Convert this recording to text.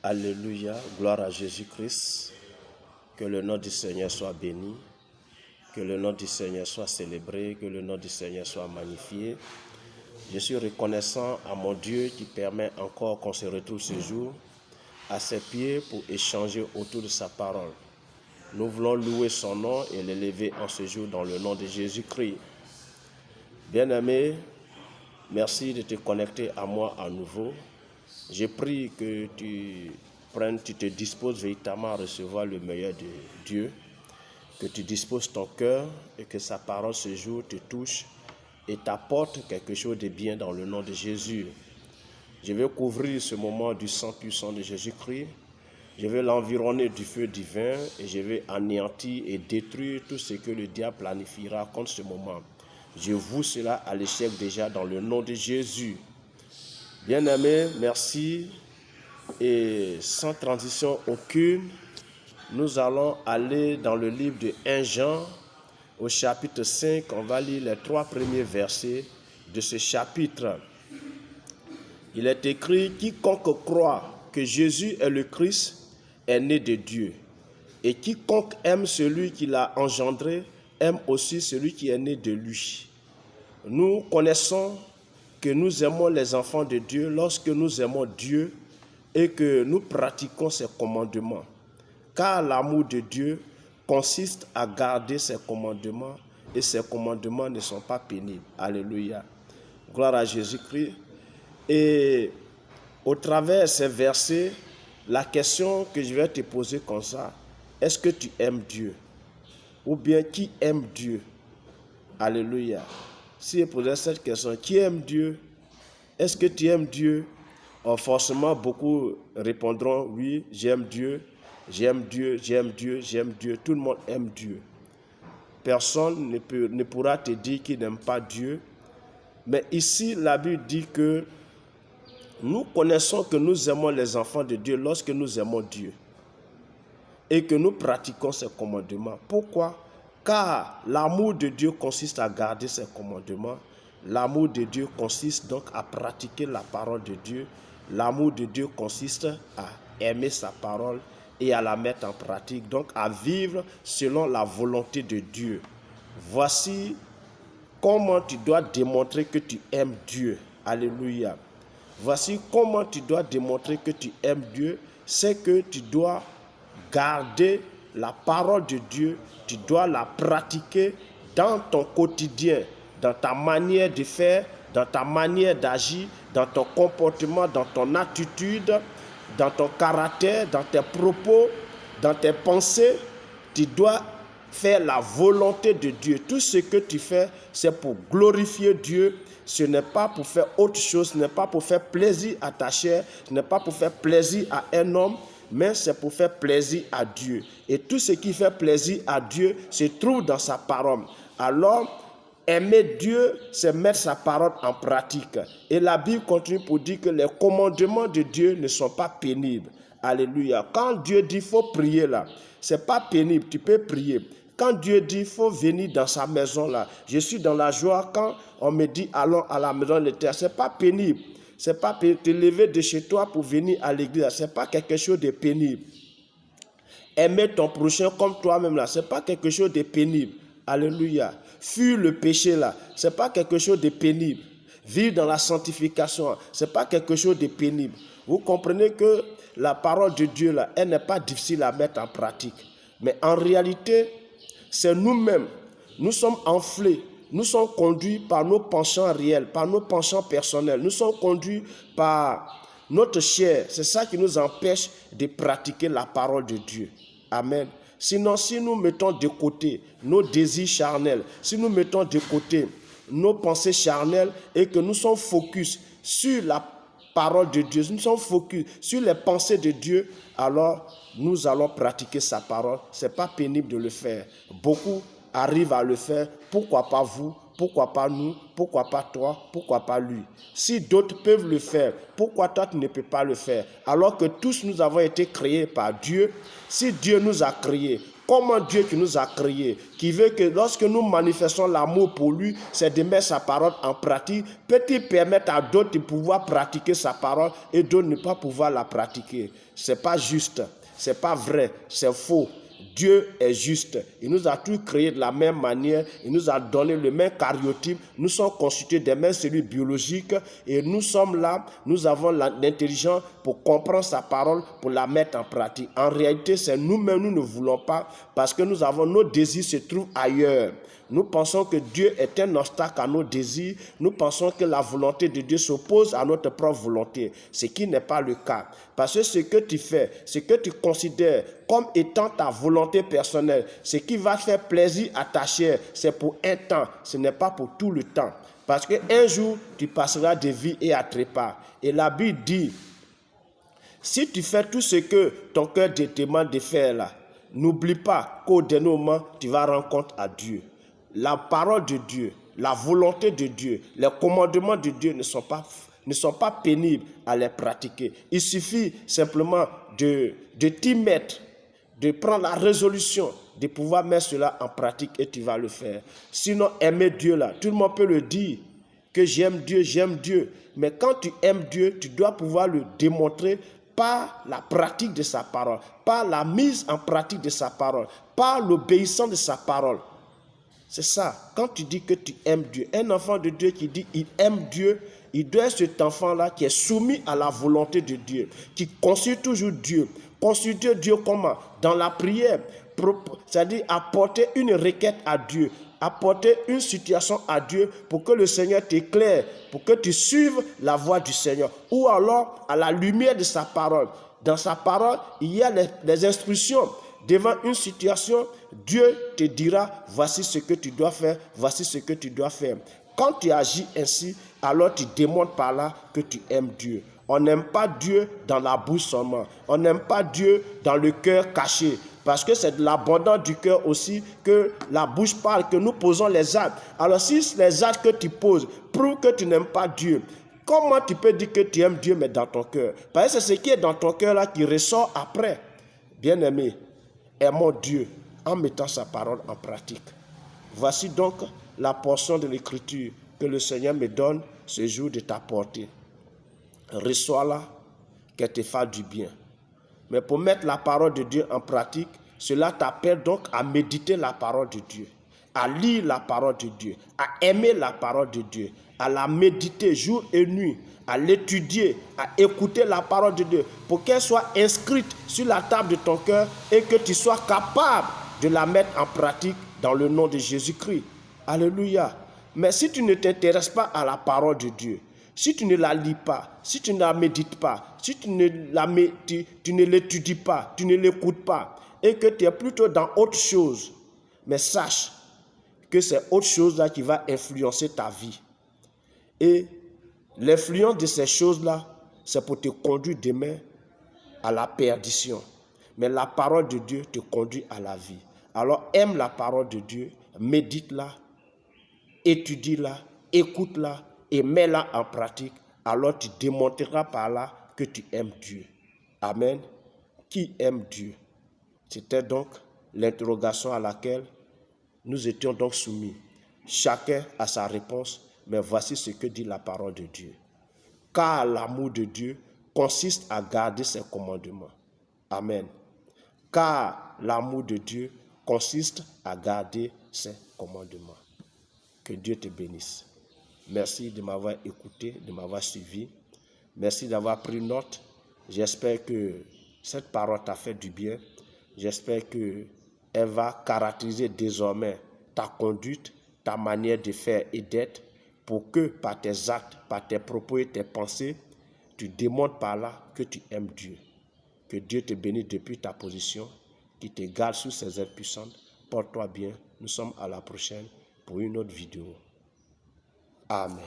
Alléluia, gloire à Jésus-Christ. Que le nom du Seigneur soit béni, que le nom du Seigneur soit célébré, que le nom du Seigneur soit magnifié. Je suis reconnaissant à mon Dieu qui permet encore qu'on se retrouve ce jour à ses pieds pour échanger autour de sa parole. Nous voulons louer son nom et l'élever en ce jour dans le nom de Jésus-Christ. Bien-aimé, merci de te connecter à moi à nouveau. Je prie que tu te disposes véritablement à recevoir le meilleur de Dieu, que tu disposes ton cœur et que sa parole ce jour te touche et t'apporte quelque chose de bien dans le nom de Jésus. Je vais couvrir ce moment du sang puissant de Jésus-Christ. Je vais l'environner du feu divin et je vais anéantir et détruire tout ce que le diable planifiera contre ce moment. Je voue cela à l'échec déjà dans le nom de Jésus. Bien-aimés, merci. Et sans transition aucune, nous allons aller dans le livre de 1 Jean, au chapitre 5. On va lire les 3 premiers versets de ce chapitre. Il est écrit « Quiconque croit que Jésus est le Christ est né de Dieu. Et quiconque aime celui qui l'a engendré, aime aussi celui qui est né de lui. » Nous connaissons que nous aimons les enfants de Dieu lorsque nous aimons Dieu et que nous pratiquons ses commandements. Car l'amour de Dieu consiste à garder ses commandements et ses commandements ne sont pas pénibles. Alléluia. Gloire à Jésus-Christ. Et au travers de ces versets, la question que je vais te poser comme ça, est-ce que tu aimes Dieu? Ou bien qui aime Dieu? Alléluia. Si je posais cette question, qui aime Dieu? Est-ce que tu aimes Dieu? Forcément, beaucoup répondront, oui, j'aime Dieu, j'aime Dieu, j'aime Dieu, j'aime Dieu. Tout le monde aime Dieu. Personne ne pourra te dire qu'il n'aime pas Dieu. Mais ici, la Bible dit que nous connaissons que nous aimons les enfants de Dieu lorsque nous aimons Dieu et que nous pratiquons ses commandements. Pourquoi? Car l'amour de Dieu consiste à garder ses commandements. L'amour de Dieu consiste donc à pratiquer la parole de Dieu. L'amour de Dieu consiste à aimer sa parole et à la mettre en pratique, donc à vivre selon la volonté de Dieu. Voici comment tu dois démontrer que tu aimes Dieu. Alléluia. Voici comment tu dois démontrer que tu aimes Dieu. C'est que tu dois garder la parole de Dieu, tu dois la pratiquer dans ton quotidien, dans ta manière de faire, dans ta manière d'agir, dans ton comportement, dans ton attitude, dans ton caractère, dans tes propos, dans tes pensées. Tu dois faire la volonté de Dieu. Tout ce que tu fais, c'est pour glorifier Dieu. Ce n'est pas pour faire autre chose, ce n'est pas pour faire plaisir à ta chair, ce n'est pas pour faire plaisir à un homme, mais c'est pour faire plaisir à Dieu. Et tout ce qui fait plaisir à Dieu se trouve dans sa parole. Alors, aimer Dieu, c'est mettre sa parole en pratique. Et la Bible continue pour dire que les commandements de Dieu ne sont pas pénibles. Alléluia. Quand Dieu dit qu'il faut prier là, ce n'est pas pénible, tu peux prier. Quand Dieu dit qu'il faut venir dans sa maison là, je suis dans la joie quand on me dit allons à la maison de l'Éternel, ce n'est pas pénible. Ce n'est pas te lever de chez toi pour venir à l'église, ce n'est pas quelque chose de pénible. Aimer ton prochain comme toi-même là, ce n'est pas quelque chose de pénible. Alléluia. Fuir le péché là, ce n'est pas quelque chose de pénible. Vivre dans la sanctification, ce n'est pas quelque chose de pénible. Vous comprenez que la parole de Dieu là, elle n'est pas difficile à mettre en pratique. Mais en réalité, c'est nous-mêmes, nous sommes enflés. Nous sommes conduits par nos penchants réels, par nos penchants personnels. Nous sommes conduits par notre chair. C'est ça qui nous empêche de pratiquer la parole de Dieu. Amen. Sinon, si nous mettons de côté nos désirs charnels, si nous mettons de côté nos pensées charnelles et que nous sommes focus sur la parole de Dieu, nous sommes focus sur les pensées de Dieu, alors nous allons pratiquer sa parole. Ce n'est pas pénible de le faire. Beaucoup arrive à le faire, pourquoi pas vous, pourquoi pas nous, pourquoi pas toi, pourquoi pas lui. Si d'autres peuvent le faire, pourquoi toi tu ne peux pas le faire? Alors que tous nous avons été créés par Dieu, si Dieu nous a créés, comment Dieu qui nous a créés, qui veut que lorsque nous manifestons l'amour pour lui, c'est de mettre sa parole en pratique, peut-il permettre à d'autres de pouvoir pratiquer sa parole et d'autres ne pas pouvoir la pratiquer. Ce n'est pas juste, ce n'est pas vrai, c'est faux. Dieu est juste. Il nous a tous créés de la même manière. Il nous a donné le même cariotype. Nous sommes constitués des mêmes cellules biologiques et nous sommes là. Nous avons l'intelligence pour comprendre sa parole, pour la mettre en pratique. En réalité, c'est nous-mêmes, nous ne voulons pas parce que nous avons nos désirs se trouvent ailleurs. Nous pensons que Dieu est un obstacle à nos désirs. Nous pensons que la volonté de Dieu s'oppose à notre propre volonté, ce qui n'est pas le cas. Parce que ce que tu fais, ce que tu considères comme étant ta volonté personnelle, ce qui va faire plaisir à ta chair, c'est pour un temps, ce n'est pas pour tout le temps. Parce qu'un jour, tu passeras de vie et à trépas. Et la Bible dit, si tu fais tout ce que ton cœur te demande de faire là, n'oublie pas qu'au dernier moment, tu vas rendre compte à Dieu. La parole de Dieu, la volonté de Dieu, les commandements de Dieu ne sont pas pénibles à les pratiquer. Il suffit simplement de t'y mettre, de prendre la résolution, de pouvoir mettre cela en pratique et tu vas le faire. Sinon, aimer Dieu là, tout le monde peut le dire, que j'aime Dieu. Mais quand tu aimes Dieu, tu dois pouvoir le démontrer par la pratique de sa parole, par la mise en pratique de sa parole, par l'obéissance de sa parole. C'est ça. Quand tu dis que tu aimes Dieu, un enfant de Dieu qui dit il aime Dieu, il doit être cet enfant-là qui est soumis à la volonté de Dieu, qui consulte toujours Dieu. Consulter Dieu comment? Dans la prière, c'est-à-dire apporter une requête à Dieu, apporter une situation à Dieu pour que le Seigneur t'éclaire, pour que tu suives la voie du Seigneur. Ou alors à la lumière de sa parole. Dans sa parole, il y a les instructions. Devant une situation, Dieu te dira, voici ce que tu dois faire, voici ce que tu dois faire. Quand tu agis ainsi, alors tu démontres par là que tu aimes Dieu. On n'aime pas Dieu dans la bouche seulement. On n'aime pas Dieu dans le cœur caché. Parce que c'est de l'abondance du cœur aussi que la bouche parle, que nous posons les actes. Alors si les actes que tu poses prouvent que tu n'aimes pas Dieu, comment tu peux dire que tu aimes Dieu mais dans ton cœur? Parce que c'est ce qui est dans ton cœur là qui ressort après. Bien-aimé, aimons Dieu en mettant sa parole en pratique. Voici donc la portion de l'Écriture que le Seigneur me donne ce jour de t'apporter. Reçois-la, qu'elle te fasse du bien. Mais pour mettre la parole de Dieu en pratique, cela t'appelle donc à méditer la parole de Dieu, à lire la parole de Dieu, à aimer la parole de Dieu, à la méditer jour et nuit, à l'étudier, à écouter la parole de Dieu, pour qu'elle soit inscrite sur la table de ton cœur et que tu sois capable de la mettre en pratique dans le nom de Jésus-Christ. Alléluia. Mais si tu ne t'intéresses pas à la parole de Dieu, si tu ne la lis pas, si tu ne la médites pas, si tu ne l'étudies pas, tu ne l'écoutes pas, et que tu es plutôt dans autre chose, mais sache que c'est autre chose-là qui va influencer ta vie. Et l'influence de ces choses-là, c'est pour te conduire demain à la perdition. Mais la parole de Dieu te conduit à la vie. Alors aime la parole de Dieu, médite-la, étudie-la, écoute-la, et mets-la en pratique, alors tu démontreras par là que tu aimes Dieu. Amen. Qui aime Dieu? C'était donc l'interrogation à laquelle nous étions donc soumis. Chacun a sa réponse, mais voici ce que dit la parole de Dieu. Car l'amour de Dieu consiste à garder ses commandements. Amen. Car l'amour de Dieu consiste à garder ses commandements. Que Dieu te bénisse. Merci de m'avoir écouté, de m'avoir suivi. Merci d'avoir pris note. J'espère que cette parole t'a fait du bien. J'espère qu'elle va caractériser désormais ta conduite, ta manière de faire et d'être, pour que par tes actes, par tes propos et tes pensées, tu démontres par là que tu aimes Dieu. Que Dieu te bénisse depuis ta position, qu'il te garde sous ses ailes puissantes. Porte-toi bien. Nous sommes à la prochaine pour une autre vidéo. Amen.